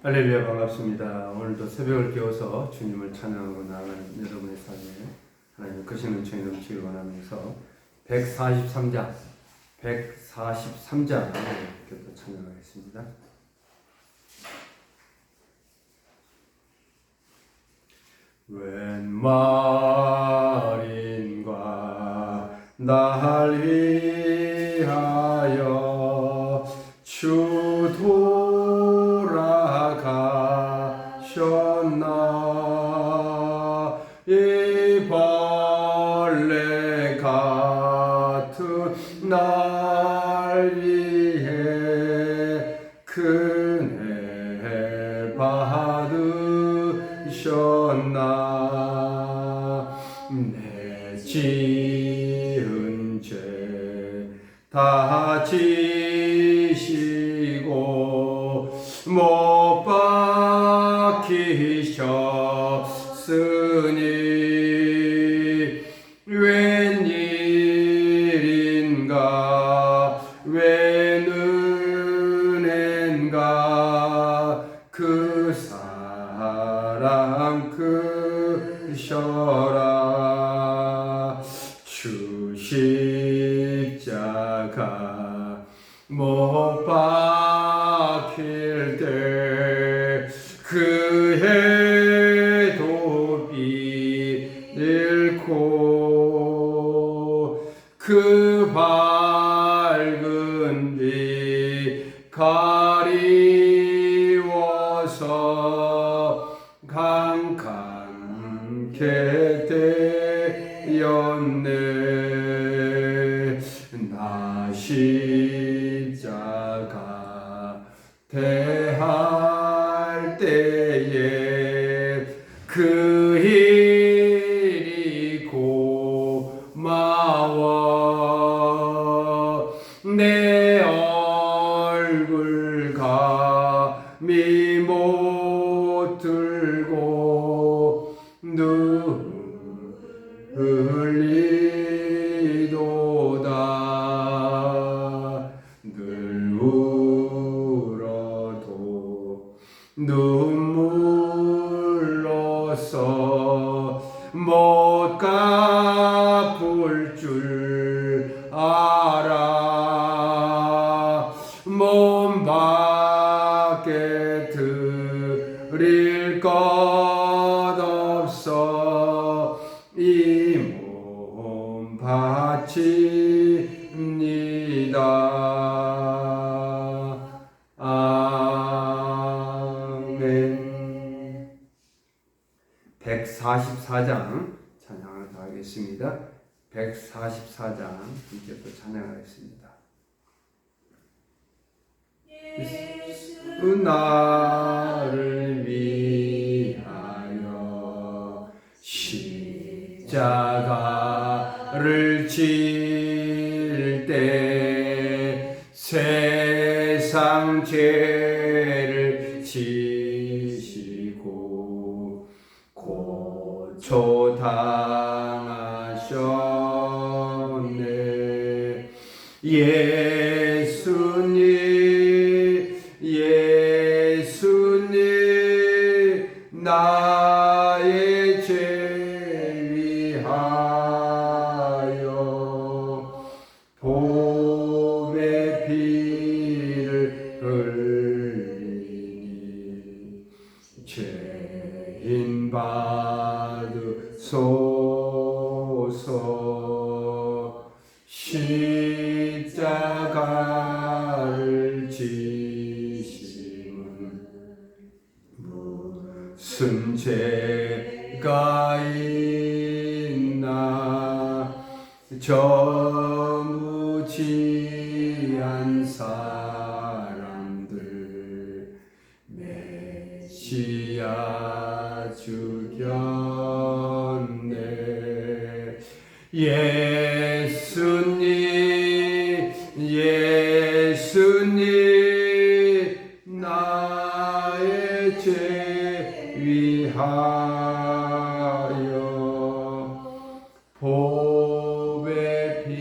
할렐루야, 반갑습니다. 오늘도 새벽을 깨워서 주님을 찬양하고 나아가는 여러분의 삶에 하나님의 크신 은총이 넘치길 원하면서 143장 이렇게 또 찬양하겠습니다. 웬 말인가 날 위하여 주 돌아가셨나. 이 벌레 같은 날 위해 큰 해 받으셨나. 내 지은 죄 다 지시고 못 박히셨으니 웬일인가 웬 은혜인가 그 사랑 크셔라. 주 십자가 못 박힐 때 그 해도 빛잃고 그 밝은 빛 가리워서 캄캄케 되었네. 나 십자가 대할 때에 그 일이 고마워. 내 얼굴 감히 못 들고 눈 흘리도다. 늘 울어도 눈물로써 못 갚을 줄 알아. 몸 밖에 드릴 것 없어 이 몸 바칩니다. 아멘. 144장 찬양을 더 하겠습니다. 144장 이제 또 찬양하겠습니다. 예수 나를 위하여 십자가를 질 때 세상 죄를 지시고 고초 당하셨네. 예수님 나의 죄 위하여 봄의 비를 흘리니 죄인 받으소서. 십자가를 지심은 무슨 죄가 있나. 저 무지한 사람들 메시아 죽였네. 예수님 나의 죄 위하여 봄의 비를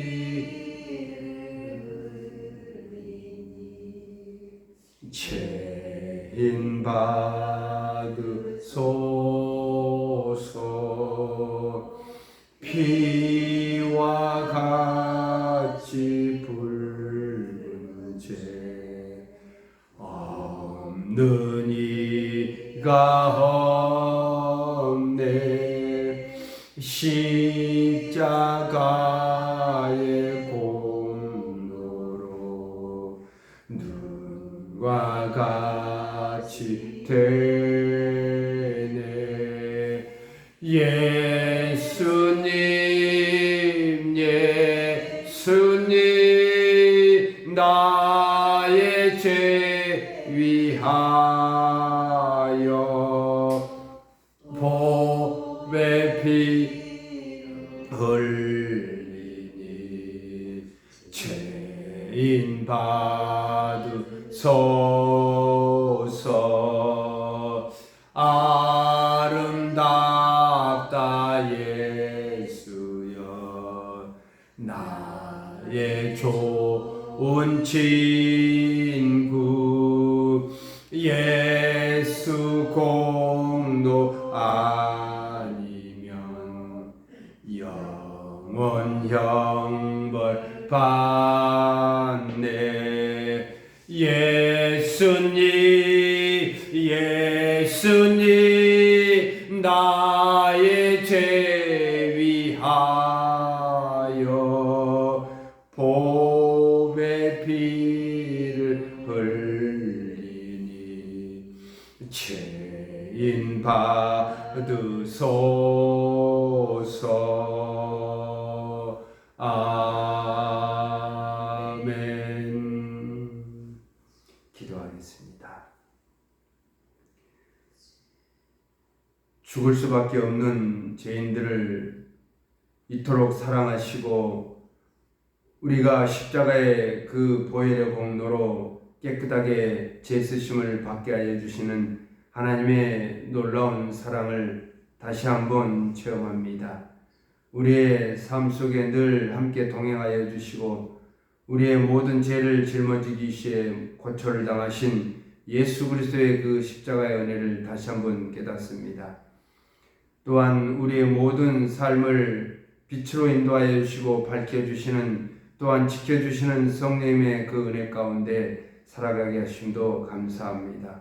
죄인 받으소서. 피와 같이 붉은 죄 없는 이가 없네. 십자가의 공로로 눈과 같이 되네. 예수님, 예수님, 나의 죄 위하여 보배 피 흘리니 죄인 받으소서. 아름답다 예수여, 나의 좋은 친구. 예수 공로 아니면 영원 형벌 받네. 예수님, 예수님, 나의 죄 위하여 보배 피를 흘리니 죄인 받으소서. 아멘. 기도하겠습니다. 죽을 수밖에 없는 죄인들을 이토록 사랑하시고 우리가 십자가의 그 보혈의 공로로 깨끗하게 죄 쓰심을 받게 하여 주시는 하나님의 놀라운 사랑을 다시 한번 체험합니다. 우리의 삶 속에 늘 함께 동행하여 주시고 우리의 모든 죄를 짊어지기 시에 고초를 당하신 예수 그리스도의 그 십자가의 은혜를 다시 한번 깨닫습니다. 또한 우리의 모든 삶을 빛으로 인도하여 주시고 밝혀주시는, 또한 지켜주시는 성령님의 그 은혜 가운데 살아가게 하심도 감사합니다.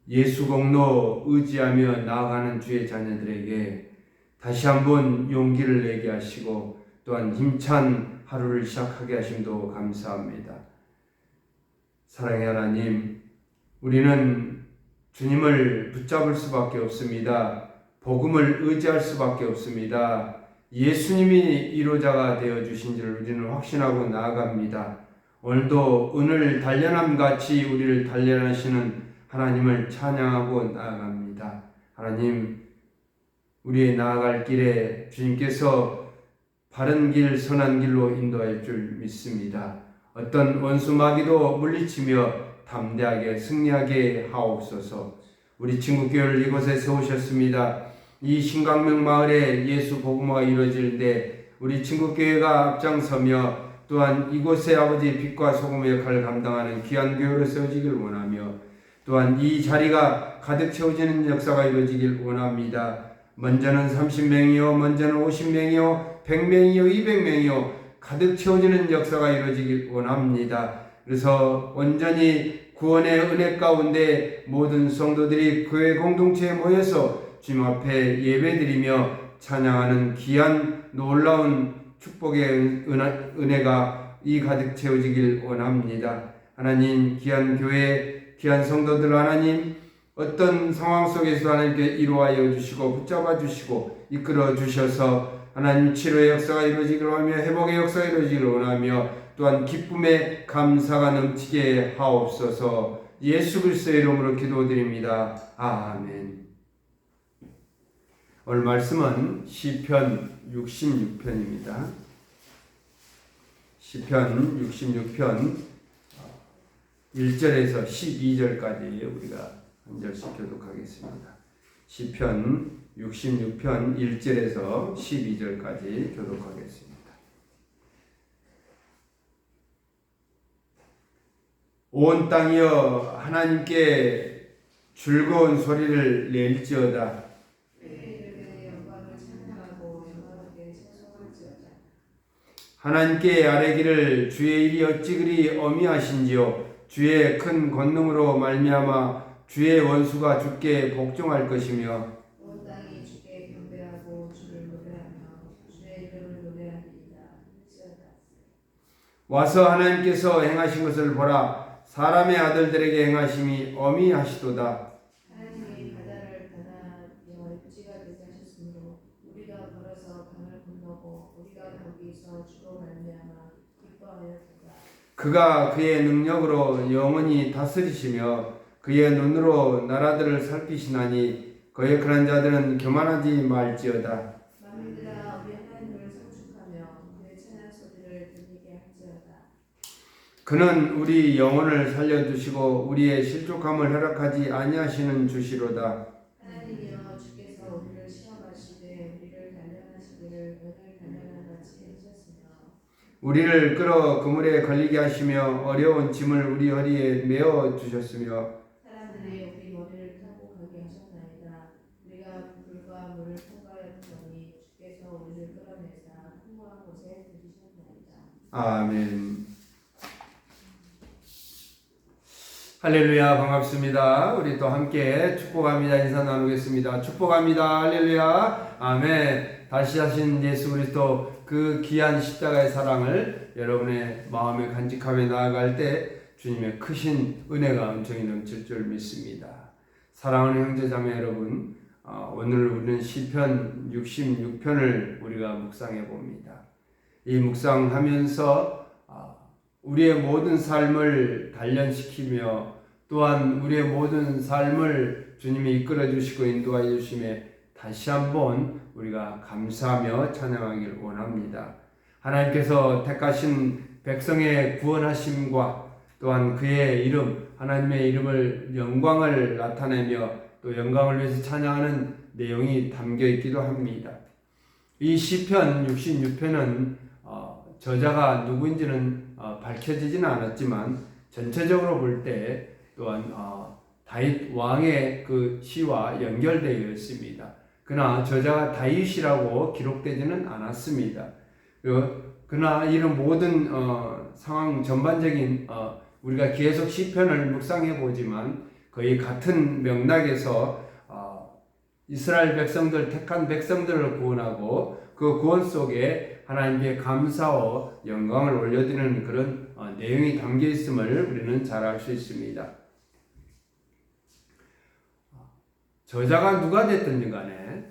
예수 공로 의지하며 나아가는 주의 자녀들에게 다시 한번 용기를 내게 하시고 또한 힘찬 하루를 시작하게 하심도 감사합니다. 사랑의 하나님, 우리는 주님을 붙잡을 수밖에 없습니다. 복음을 의지할 수밖에 없습니다. 예수님이 이로자가 되어주신 줄 우리는 확신하고 나아갑니다. 오늘도 오늘 단련함같이 우리를 단련하시는 하나님을 찬양하고 나아갑니다. 하나님, 우리의 나아갈 길에 주님께서 바른 길, 선한 길로 인도할 줄 믿습니다. 어떤 원수 마귀도 물리치며 담대하게 승리하게 하옵소서. 우리 친구교회를 이곳에 세우셨습니다. 이 신강명 마을에 예수 복음화가 이루어질 때 우리 친구교회가 앞장서며 또한 이곳에 아버지 빛과 소금의 역할을 감당하는 귀한 교회로 세워지길 원하며 또한 이 자리가 가득 채워지는 역사가 이루어지길 원합니다. 먼저는 30명이요, 먼저는 50명이요, 100명이요, 200명이요 가득 채워지는 역사가 이루어지길 원합니다. 그래서 온전히 구원의 은혜 가운데 모든 성도들이 교회 공동체에 모여서 주님 앞에 예배드리며 찬양하는 귀한 놀라운 축복의 은혜가 이 가득 채워지길 원합니다. 하나님, 귀한 교회, 귀한 성도들 하나님, 어떤 상황 속에서 하나님께 이루하여 주시고 붙잡아 주시고 이끌어 주셔서 하나님 치료의 역사가 이루어지기를 원하며 회복의 역사가 이루어지기를 원하며 또한 기쁨의 감사가 넘치게 하옵소서. 예수 그리스도의 이름으로 기도드립니다. 아멘. 오늘 말씀은 시편 66편입니다. 시편 66편 1절에서 12절까지 우리가 한 절씩 교독하겠습니다. 시편 66편 1절에서 12절까지 교독하겠습니다. 온 땅이여 하나님께 즐거운 소리를 낼지어다. 하나님께 아뢰기를 주의 일이 어찌 그리 어미하신지요. 주의 큰 권능으로 말미암아 주의 원수가 주께 복종할 것이며 온 땅이 주께 경배하고 주를 노래하며 주의 이름을 노래하리이다. 와서 하나님께서 행하신 것을 보라. 사람의 아들들에게 행하심이 어미하시도다. 하나님이 바다를 변하여 육지가 되게 하셨으므로 우리가 걸어서 강을 건너고 우리가 거기서 주로 말미암아 기뻐하였도다. 그가 그의 능력으로 영원히 다스리시며 그의 눈으로 나라들을 살피시나니 그의 그런 자들은 교만하지 말지어다. 만민들아 우리 하나님을 성축하며 그의 찬양 소리를 들리게 할지어다. 그는 우리 영혼을 살려두시고 우리의 실족함을 허락하지 아니하시는 주시로다. 하나님이여 주께서 우리를 시험하시되 우리를 단련하시기를 은을 단련한 같이 하셨으며 우리를 끌어 그물에 걸리게 하시며 어려운 짐을 우리 허리에 메어 주셨으며 사람들이 우리 머리를 타고 가게 하셨나이다. 우리가 불과 물을 통과하였더니 주께서 우리를 끌어내사 풍부한 곳에 들이셨나이다. 아멘. 할렐루야, 반갑습니다. 우리 또 함께 축복합니다. 인사 나누겠습니다. 축복합니다. 할렐루야. 아멘. 다시 하신 예수 그리스도 그 귀한 십자가의 사랑을 여러분의 마음에 간직하며 나아갈 때 주님의 크신 은혜가 엄청히 넘칠 줄 믿습니다. 사랑하는 형제자매 여러분, 오늘 우리는 시편 66편을 우리가 묵상해 봅니다. 이 묵상하면서 우리의 모든 삶을 단련시키며 또한 우리의 모든 삶을 주님이 이끌어 주시고 인도하여 주심에 다시 한번 우리가 감사하며 찬양하기를 원합니다. 하나님께서 택하신 백성의 구원하심과 또한 그의 이름, 하나님의 이름을 영광을 나타내며 또 영광을 위해서 찬양하는 내용이 담겨 있기도 합니다. 이 시편 66편은 저자가 누구인지는 밝혀지지는 않았지만 전체적으로 볼 때 또한 다윗 왕의 그 시와 연결되어 있습니다. 그러나 저자가 다윗이라고 기록되지는 않았습니다. 그러나 이런 모든 상황 전반적인 우리가 계속 시편을 묵상해 보지만 거의 같은 맥락에서 이스라엘 백성들, 택한 백성들을 구원하고 그 구원 속에 하나님께 감사와 영광을 올려드리는 그런 내용이 담겨 있음을 우리는 잘 알 수 있습니다. 저자가 누가 됐든지 간에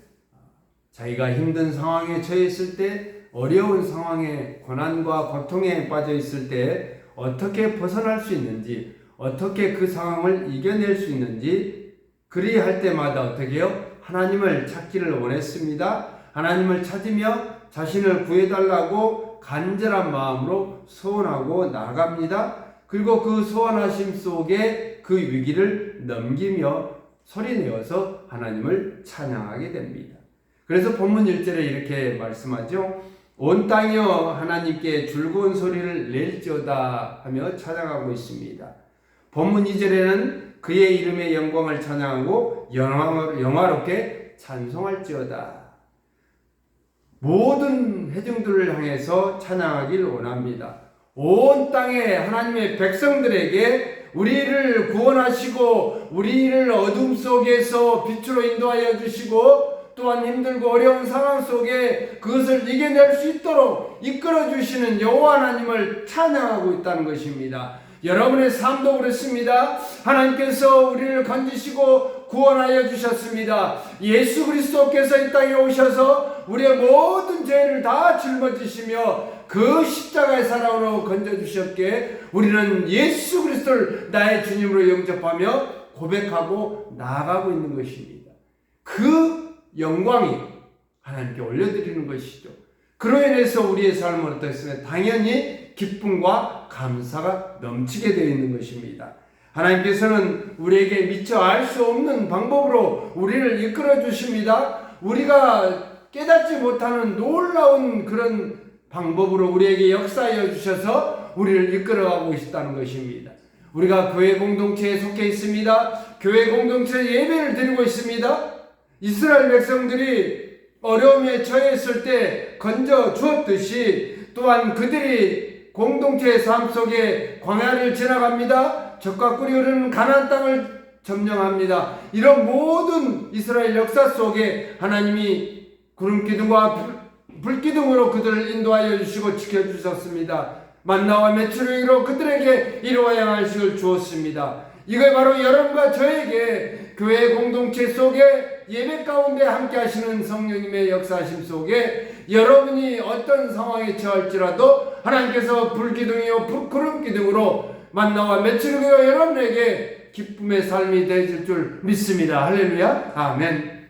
자기가 힘든 상황에 처해 있을 때, 어려운 상황에 고난과 고통에 빠져 있을 때 어떻게 벗어날 수 있는지, 어떻게 그 상황을 이겨낼 수 있는지 그리할 때마다 어떻게 해요? 하나님을 찾기를 원했습니다. 하나님을 찾으며 자신을 구해달라고 간절한 마음으로 소원하고 나아갑니다. 그리고 그 소원하심 속에 그 위기를 넘기며 소리내어서 하나님을 찬양하게 됩니다. 그래서 본문 1절에 이렇게 말씀하죠. 온 땅이여 하나님께 즐거운 소리를 낼지어다 하며 찬양하고 있습니다. 본문 2절에는 그의 이름의 영광을 찬양하고 영화롭게 찬송할지어다. 모든 회중들을 향해서 찬양하길 원합니다. 온 땅의 하나님의 백성들에게 우리를 구원하시고 우리를 어둠 속에서 빛으로 인도하여 주시고 또한 힘들고 어려운 상황 속에 그것을 이겨낼 수 있도록 이끌어 주시는 여호와 하나님을 찬양하고 있다는 것입니다. 여러분의 삶도 그렇습니다. 하나님께서 우리를 건지시고 구원하여 주셨습니다. 예수 그리스도께서 이 땅에 오셔서 우리의 모든 죄를 다 짊어지시며 그 십자가의 사랑으로 건져주셨기에 우리는 예수 그리스도를 나의 주님으로 영접하며 고백하고 나아가고 있는 것입니다. 그 영광이 하나님께 올려드리는 것이죠. 그로 인해서 우리의 삶은 어떻습니까? 당연히 기쁨과 감사가 넘치게 되어 있는 것입니다. 하나님께서는 우리에게 미처 알 수 없는 방법으로 우리를 이끌어 주십니다. 우리가 깨닫지 못하는 놀라운 그런 방법으로 우리에게 역사하여 주셔서 우리를 이끌어가고 있다는 것입니다. 우리가 교회 공동체에 속해 있습니다. 교회 공동체 예배를 드리고 있습니다. 이스라엘 백성들이 어려움에 처했을 때 건져 주었듯이 또한 그들이 공동체의 삶 속에 광야를 지나갑니다. 젖과 꿀이 흐르는 가나안 땅을 점령합니다. 이런 모든 이스라엘 역사 속에 하나님이 구름기둥과 불기둥으로 그들을 인도하여 주시고 지켜주셨습니다. 만나와 메추리로 그들에게 이루어야 할 것을 주었습니다. 이게 바로 여러분과 저에게 교회 공동체 속에 예배 가운데 함께 하시는 성령님의 역사하심 속에 여러분이 어떤 상황에 처할지라도 하나님께서 불기둥이요 구름기둥으로 만나와 메추리로 여러분에게 기쁨의 삶이 되실 줄 믿습니다. 할렐루야. 아멘.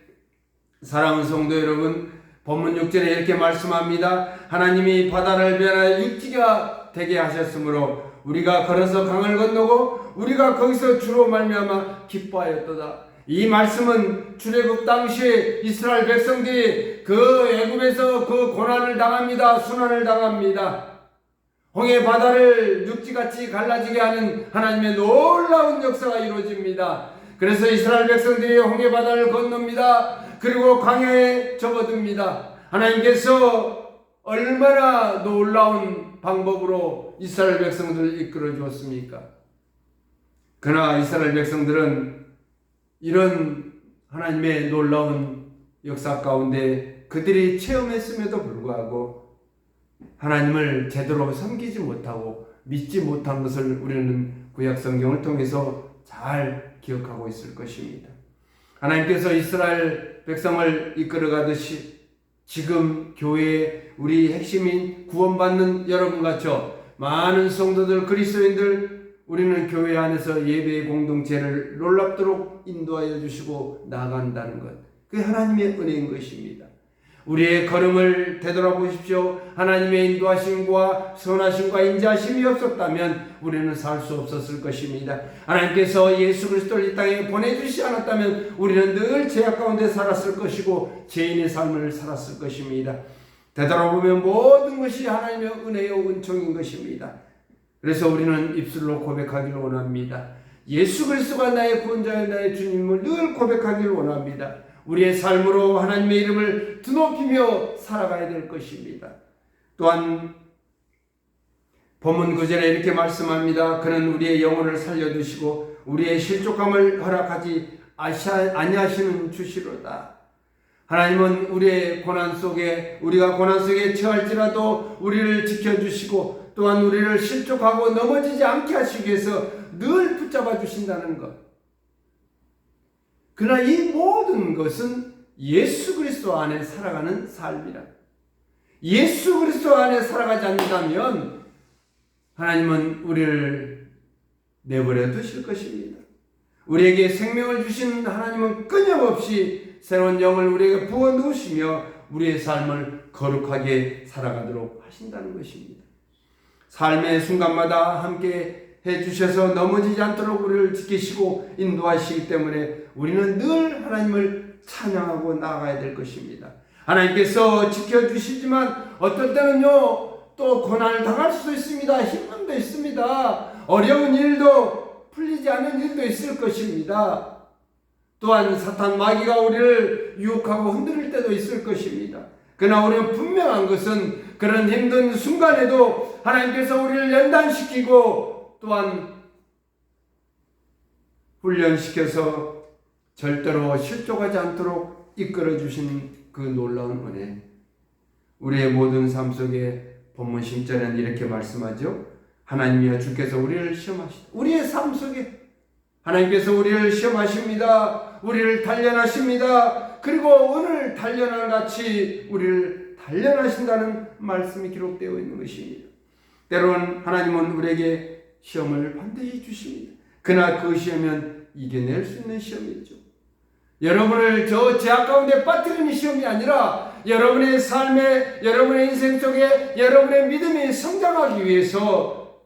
사랑하는 성도 여러분, 본문 6절에 이렇게 말씀합니다. 하나님이 바다를 변하여 육지가 되게 하셨으므로 우리가 걸어서 강을 건너고 우리가 거기서 주로 말미암아 기뻐하였도다. 이 말씀은 출애굽 당시에 이스라엘 백성들이 그 애굽에서 그 고난을 당합니다. 순환을 당합니다. 홍해 바다를 육지같이 갈라지게 하는 하나님의 놀라운 역사가 이루어집니다. 그래서 이스라엘 백성들이 홍해 바다를 건넙니다. 그리고 광야에 접어듭니다. 하나님께서 얼마나 놀라운 방법으로 이스라엘 백성들을 이끌어 주었습니까? 그러나 이스라엘 백성들은 이런 하나님의 놀라운 역사 가운데 그들이 체험했음에도 불구하고 하나님을 제대로 섬기지 못하고 믿지 못한 것을 우리는 구약 성경을 통해서 잘 기억하고 있을 것입니다. 하나님께서 이스라엘 백성을 이끌어 가듯이 지금 교회의 우리 핵심인 구원받는 여러분과 저 많은 성도들 그리스도인들 우리는 교회 안에서 예배의 공동체를 놀랍도록 인도하여 주시고 나아간다는 것, 그게 하나님의 은혜인 것입니다. 우리의 걸음을 되돌아보십시오. 하나님의 인도하심과 선하심과 인자하심이 없었다면 우리는 살 수 없었을 것입니다. 하나님께서 예수 그리스도를 이 땅에 보내주시지 않았다면 우리는 늘 죄악 가운데 살았을 것이고 죄인의 삶을 살았을 것입니다. 되돌아보면 모든 것이 하나님의 은혜요 은총인 것입니다. 그래서 우리는 입술로 고백하기를 원합니다. 예수 그리스도가 나의 구원자여 나의 주님을 늘 고백하기를 원합니다. 우리의 삶으로 하나님의 이름을 드높이며 살아가야 될 것입니다. 또한 본문 9절에 이렇게 말씀합니다. 그는 우리의 영혼을 살려두시고 우리의 실족함을 허락하지 아니하시는 주시로다. 하나님은 우리의 고난 속에 우리가 고난 속에 처할지라도 우리를 지켜주시고 또한 우리를 실족하고 넘어지지 않게 하시기 위해서 늘 붙잡아 주신다는 것. 그러나 이 모든 것은 예수 그리스도 안에 살아가는 삶이라. 예수 그리스도 안에 살아가지 않는다면 하나님은 우리를 내버려 두실 것입니다. 우리에게 생명을 주신 하나님은 끊임없이 새로운 영을 우리에게 부어 넣으시며 우리의 삶을 거룩하게 살아가도록 하신다는 것입니다. 삶의 순간마다 함께 해주셔서 넘어지지 않도록 우리를 지키시고 인도하시기 때문에 우리는 늘 하나님을 찬양하고 나아가야 될 것입니다. 하나님께서 지켜주시지만 어떨 때는요 또 고난을 당할 수도 있습니다. 힘듦도 있습니다. 어려운 일도 풀리지 않은 일도 있을 것입니다. 또한 사탄 마귀가 우리를 유혹하고 흔들 때도 있을 것입니다. 그러나 우리는 분명한 것은 그런 힘든 순간에도 하나님께서 우리를 연단시키고 또한 훈련시켜서 절대로 실족하지 않도록 이끌어 주신 그 놀라운 은혜, 우리의 모든 삶 속에 본문 10절에는 이렇게 말씀하죠. 하나님이여 주께서 우리를 시험하시다. 우리의 삶 속에 하나님께서 우리를 시험하십니다. 우리를 단련하십니다. 그리고 오늘 단련한 같이 우리를 단련하신다는 말씀이 기록되어 있는 것입니다. 때로는 하나님은 우리에게 시험을 반드시 주십니다. 그러나 그 시험은 이겨낼 수 있는 시험이죠. 여러분을 저 죄악 가운데 빠뜨리는 시험이 아니라 여러분의 삶에, 여러분의 인생 속에 여러분의 믿음이 성장하기 위해서,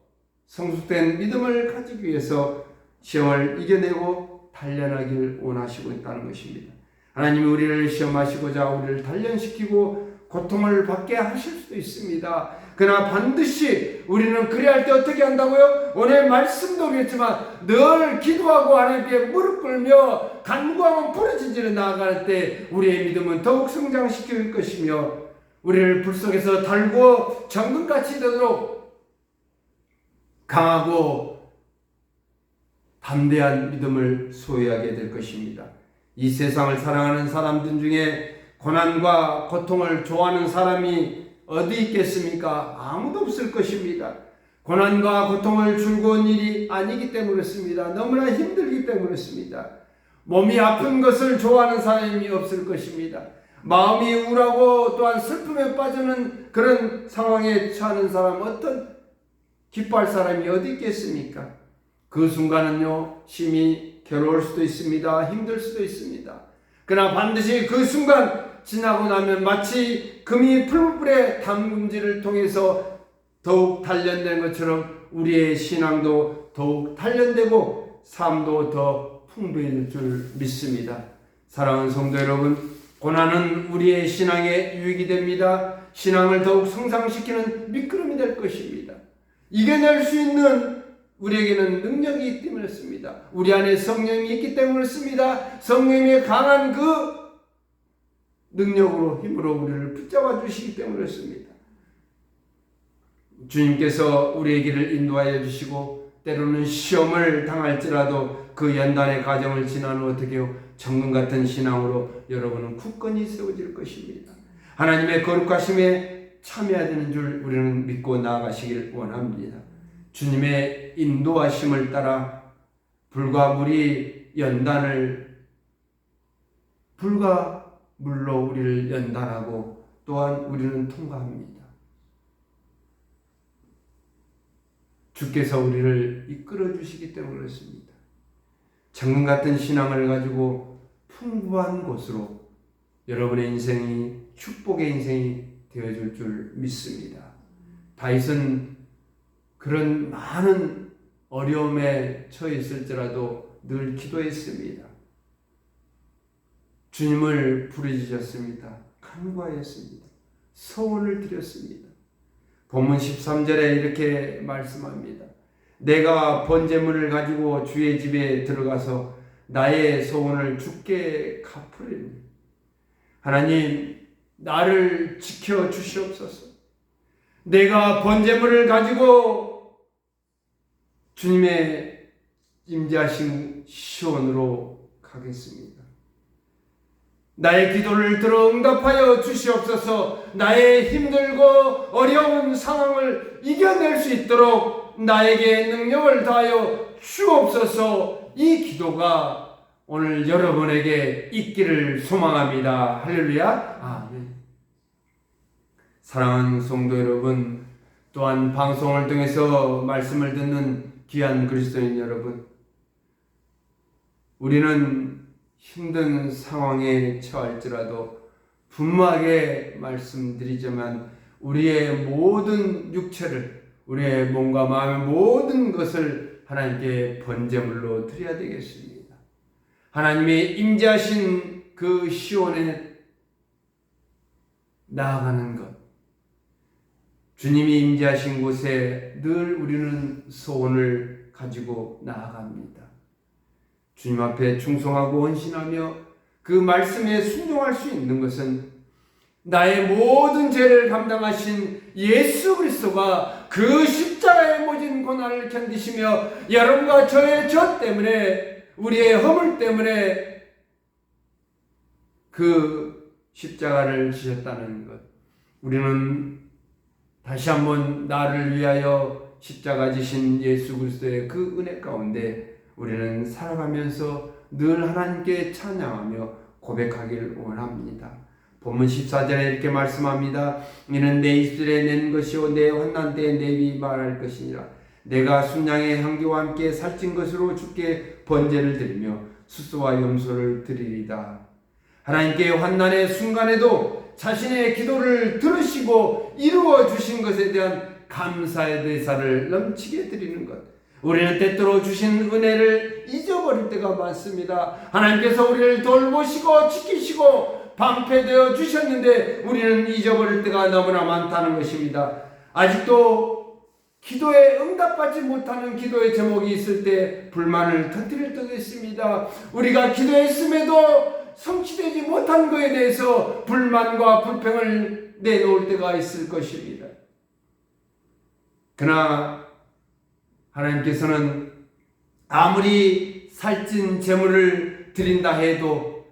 성숙된 믿음을 가지기 위해서 시험을 이겨내고 단련하길 원하시고 있다는 것입니다. 하나님이 우리를 시험하시고자 우리를 단련시키고 고통을 받게 하실 수도 있습니다. 그러나 반드시 우리는 그래야 할 때 어떻게 한다고요? 오늘 말씀도 그랬지만 늘 기도하고 하나님께 무릎 꿇며 간구하면 부르짖으러 나아갈 때 우리의 믿음은 더욱 성장시킬 것이며 우리를 불 속에서 달고 정금같이 되도록 강하고 담대한 믿음을 소유하게 될 것입니다. 이 세상을 사랑하는 사람들 중에 고난과 고통을 좋아하는 사람이 어디 있겠습니까? 아무도 없을 것입니다. 고난과 고통을 즐거운 일이 아니기 때문에 그렇습니다. 너무나 힘들기 때문에 그렇습니다. 몸이 아픈 것을 좋아하는 사람이 없을 것입니다. 마음이 우울하고 또한 슬픔에 빠지는 그런 상황에 처하는 사람, 어떤 기뻐할 사람이 어디 있겠습니까? 그 순간은요, 심히 괴로울 수도 있습니다. 힘들 수도 있습니다. 그러나 반드시 그 순간 지나고 나면 마치 금이 풀불에 담금질을 통해서 더욱 단련된 것처럼 우리의 신앙도 더욱 단련되고 삶도 더 풍부해질 줄 믿습니다. 사랑하는 성도 여러분, 고난은 우리의 신앙에 유익이 됩니다. 신앙을 더욱 성장시키는 미끄럼이 될 것입니다. 이겨낼 수 있는 우리에게는 능력이 있기 때문에 그렇습니다. 우리 안에 성령이 있기 때문에 그렇습니다. 성령의 강한 그 능력으로 힘으로 우리를 붙잡아 주시기 때문에 그렇습니다. 주님께서 우리의 길을 인도하여 주시고 때로는 시험을 당할지라도 그 연단의 과정을 지난 후 어떻게 해요? 정금 같은 신앙으로 여러분은 굳건히 세워질 것입니다. 하나님의 거룩하심에 참여해야 되는 줄 우리는 믿고 나아가시길 원합니다. 주님의 인도하심을 따라 불과 물이 연단을 불과 물로 우리를 연단하고 또한 우리는 통과합니다. 주께서 우리를 이끌어 주시기 때문에 그렇습니다. 정금 같은 신앙을 가지고 풍부한 곳으로 여러분의 인생이 축복의 인생이 되어줄 줄 믿습니다. 다윗은 그런 많은 어려움에 처해 있을지라도 늘 기도했습니다. 주님을 부르짖었습니다. 간구하였습니다. 소원을 드렸습니다. 본문 13절에 이렇게 말씀합니다. 내가 번제물을 가지고 주의 집에 들어가서 나의 소원을 주께 갚으리니 하나님 나를 지켜 주시옵소서. 내가 번제물을 가지고 주님의 임재하신 시온으로 가겠습니다. 나의 기도를 들어 응답하여 주시옵소서. 나의 힘들고 어려운 상황을 이겨낼 수 있도록 나에게 능력을 다하여 주옵소서. 이 기도가 오늘 여러분에게 있기를 소망합니다. 할렐루야. 아멘. 사랑하는 성도 여러분, 또한 방송을 통해서 말씀을 듣는 귀한 그리스도인 여러분, 우리는 힘든 상황에 처할지라도 분명하게 말씀드리지만 우리의 모든 육체를, 우리의 몸과 마음의 모든 것을 하나님께 번제물로 드려야 되겠습니다. 하나님이 임재하신 그 시온에 나아가는 것, 주님이 임재하신 곳에 늘 우리는 소원을 가지고 나아갑니다. 주님 앞에 충성하고 헌신하며 그 말씀에 순종할 수 있는 것은 나의 모든 죄를 감당하신 예수 그리스도가 그 십자가의 모진 고난을 견디시며 여러분과 저의 죄 때문에, 우리의 허물 때문에 그 십자가를 지셨다는 것, 우리는 다시 한번 나를 위하여 십자가 지신 예수 그리스도의 그 은혜 가운데 우리는 살아가면서 늘 하나님께 찬양하며 고백하기를 원합니다. 본문 14절에 이렇게 말씀합니다. 이는 내 입술에 낸 것이요 내 환난 때에 내 입이 말할 것이니라. 내가 순양의 향기와 함께 살찐 것으로 주께 번제를 드리며 수수와 염소를 드리리다. 하나님께 환난의 순간에도 자신의 기도를 들으시고 이루어 주신 것에 대한 감사의 대사를 넘치게 드리는 것. 우리는 때때로 주신 은혜를 잊어버릴 때가 많습니다. 하나님께서 우리를 돌보시고 지키시고 방패되어 주셨는데 우리는 잊어버릴 때가 너무나 많다는 것입니다. 아직도 기도에 응답받지 못하는 기도의 제목이 있을 때 불만을 터뜨릴 때도 있습니다. 우리가 기도했음에도 성취되지 못한 것에 대해서 불만과 불평을 내놓을 때가 있을 것입니다. 그러나 하나님께서는 아무리 살찐 제물을 드린다 해도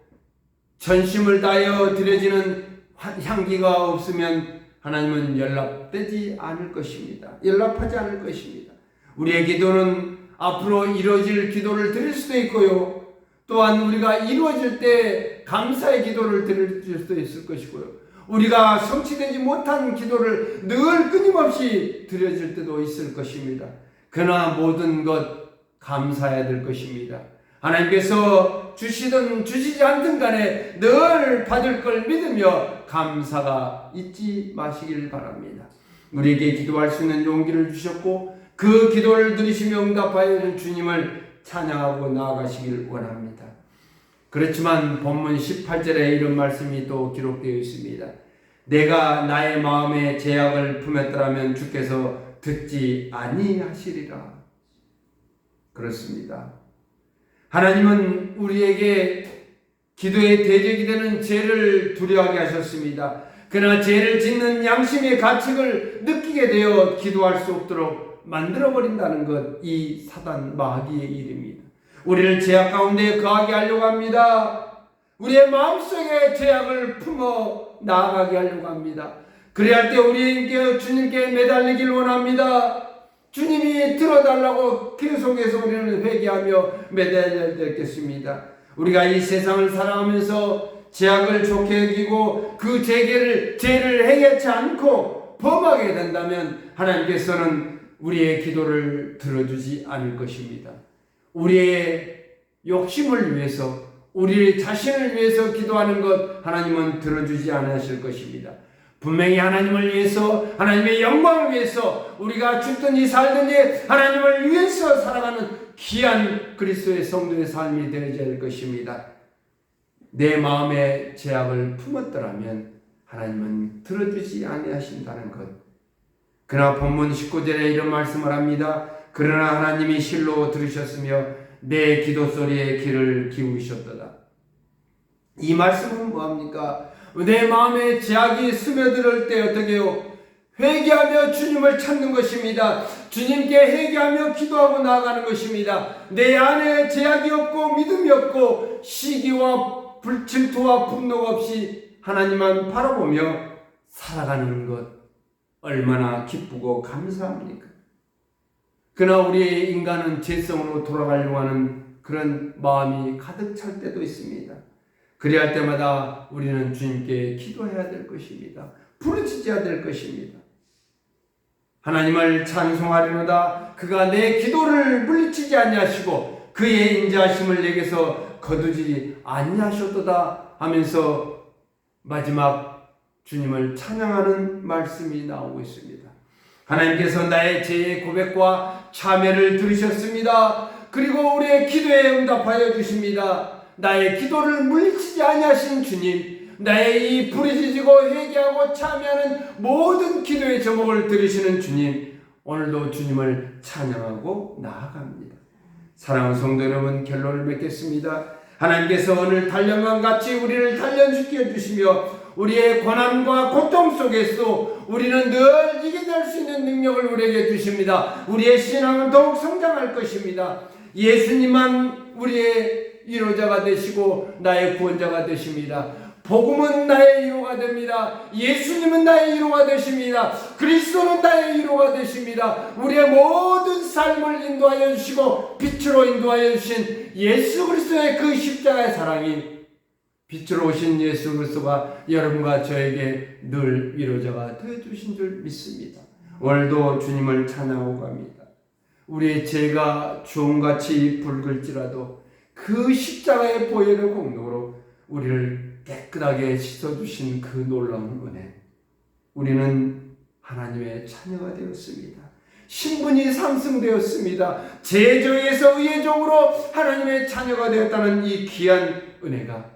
전심을 다하여 드려지는 향기가 없으면 하나님은 연락되지 않을 것입니다. 연락하지 않을 것입니다. 우리의 기도는 앞으로 이루어질 기도를 드릴 수도 있고요. 또한 우리가 이루어질 때 감사의 기도를 드릴 수도 있을 것이고요. 우리가 성취되지 못한 기도를 늘 끊임없이 드려질 때도 있을 것입니다. 그러나 모든 것 감사해야 될 것입니다. 하나님께서 주시든 주시지 않든 간에 늘 받을 걸 믿으며 감사가 잊지 마시길 바랍니다. 우리에게 기도할 수 있는 용기를 주셨고 그 기도를 들으시며 응답하여 주님을 찬양하고 나아가시길 원합니다. 그렇지만 본문 18절에 이런 말씀이 또 기록되어 있습니다. 내가 나의 마음에 제약을 품었더라면 주께서 듣지 아니하시리라. 그렇습니다. 하나님은 우리에게 기도의 대적이 되는 죄를 두려워하게 하셨습니다. 그러나 죄를 짓는 양심의 가책을 느끼게 되어 기도할 수 없도록 만들어버린다는 것, 이 사단 마귀의 일입니다. 우리를 죄악 가운데 거하게 하려고 합니다. 우리의 마음속에 죄악을 품어 나아가게 하려고 합니다. 그래야 할 때 우리에게 주님께 매달리길 원합니다. 주님이 들어달라고 계속해서 우리는 회개하며 매달려야 되겠습니다. 우리가 이 세상을 살아가면서 죄악을 좋게 여기고 그 죄를 행하지 않고 범하게 된다면 하나님께서는 우리의 기도를 들어주지 않을 것입니다. 우리의 욕심을 위해서, 우리 자신을 위해서 기도하는 것 하나님은 들어주지 않으실 것입니다. 분명히 하나님을 위해서, 하나님의 영광을 위해서 우리가 죽든지 살든지 하나님을 위해서 살아가는 귀한 그리스도의 성도의 삶이 되어야 할 것입니다. 내 마음에 죄악을 품었더라면 하나님은 들어주지 아니하신다는 것. 그러나 본문 19절에 이런 말씀을 합니다. 그러나 하나님이 실로 들으셨으며 내 기도 소리에 귀를 기울이셨도다. 이 말씀은 뭐합니까? 내 마음에 죄악이 스며들 때 어떻게 해요? 회개하며 주님을 찾는 것입니다. 주님께 회개하며 기도하고 나아가는 것입니다. 내 안에 죄악이 없고 믿음이 없고 시기와 불질투와 분노가 없이 하나님만 바라보며 살아가는 것 얼마나 기쁘고 감사합니까? 그러나 우리의 인간은 죄성으로 돌아가려고 하는 그런 마음이 가득 찰 때도 있습니다. 그래야 할 때마다 우리는 주님께 기도해야 될 것입니다. 부르짖어야 될 것입니다. 하나님을 찬송하리로다. 그가 내 기도를 물리치지 아니하시고 그의 인자하심을 내게서 거두지 아니하셨도다 하면서 마지막 주님을 찬양하는 말씀이 나오고 있습니다. 하나님께서 나의 죄의 고백과 참회를 들으셨습니다. 그리고 우리의 기도에 응답하여 주십니다. 나의 기도를 물리치지 아니하신 주님, 나의 이 부르짖고 회개하고 참회하는 모든 기도의 제목을 들으시는 주님, 오늘도 주님을 찬양하고 나아갑니다. 사랑하는 성도 여러분, 결론을 맺겠습니다. 하나님께서 오늘 단련과 같이 우리를 단련시켜 주시며 우리의 고난과 고통 속에서 우리는 늘 이겨낼 수 있는 능력을 우리에게 주십니다. 우리의 신앙은 더욱 성장할 것입니다. 예수님만 우리의 위로자가 되시고 나의 구원자가 되십니다. 복음은 나의 위로가 됩니다. 예수님은 나의 위로가 되십니다. 그리스도는 나의 위로가 되십니다. 우리의 모든 삶을 인도하여 주시고 빛으로 인도하여 주신 예수 그리스도의 그 십자가의 사랑이 빛으로 오신 예수 그리스도가 여러분과 저에게 늘 위로자가 되어주신 줄 믿습니다. 오늘도 주님을 찬양하고 갑니다. 우리의 죄가 주홍같이 붉을지라도 그 십자가의 보혈의 공로로 우리를 깨끗하게 씻어주신 그 놀라운 은혜, 우리는 하나님의 자녀가 되었습니다. 신분이 상승되었습니다. 죄종에서 의의 종으로 하나님의 자녀가 되었다는 이 귀한 은혜가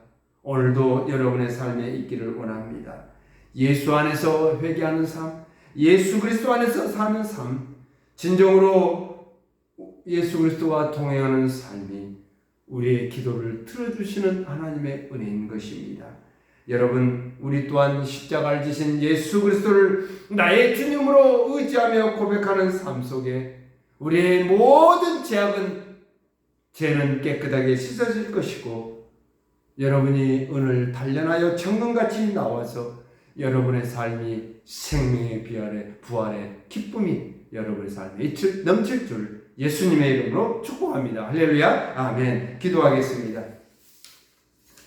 오늘도 여러분의 삶에 있기를 원합니다. 예수 안에서 회개하는 삶, 예수 그리스도 안에서 사는 삶, 진정으로 예수 그리스도와 동행하는 삶이 우리의 기도를 들어주시는 하나님의 은혜인 것입니다. 여러분, 우리 또한 십자가를 지신 예수 그리스도를 나의 주님으로 의지하며 고백하는 삶 속에 우리의 모든 죄는 깨끗하게 씻어질 것이고, 여러분이 오늘 단련하여 청금같이 나와서 여러분의 삶이 생명의 부활의 기쁨이 여러분의 삶에 넘칠 줄 예수님의 이름으로 축복합니다. 할렐루야, 아멘. 기도하겠습니다.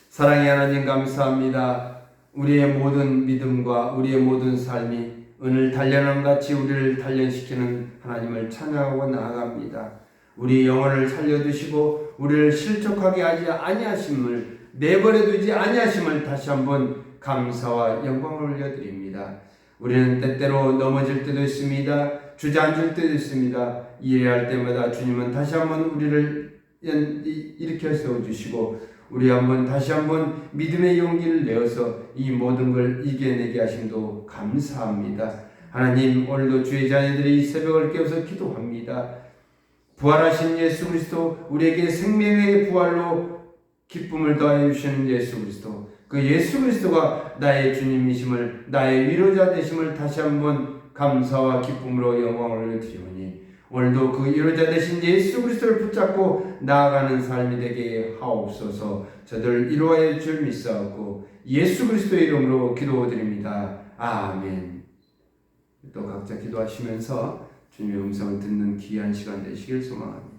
사랑의 하나님, 감사합니다. 우리의 모든 믿음과 우리의 모든 삶이 오늘 단련함같이 우리를 단련시키는 하나님을 찬양하고 나아갑니다. 우리 영혼을 살려두시고 우리를 실족하게 하지 아니하심을, 내버려두지 아니하심을 다시 한번 감사와 영광을 올려드립니다. 우리는 때때로 넘어질 때도 있습니다. 주저앉을 때도 있습니다. 이해할 때마다 주님은 다시 한번 우리를 일으켜 세워주시고 우리 다시 한번 믿음의 용기를 내어서 이 모든 걸 이겨내게 하심도 감사합니다. 하나님, 오늘도 주의 자녀들이 이 새벽을 깨워서 기도합니다. 부활하신 예수 그리스도, 우리에게 생명의 부활로 기쁨을 더해 주시는 예수 그리스도, 그 예수 그리스도가 나의 주님이심을, 나의 위로자 되심을 다시 한번 감사와 기쁨으로 영광을 드리오니 오늘도 그 위로자 되신 예수 그리스도를 붙잡고 나아가는 삶이 되게 하옵소서. 저들 이루어야 줄 믿사옵고 예수 그리스도의 이름으로 기도드립니다. 아멘. 또 각자 기도하시면서 주님의 음성을 듣는 귀한 시간 되시길 소망합니다.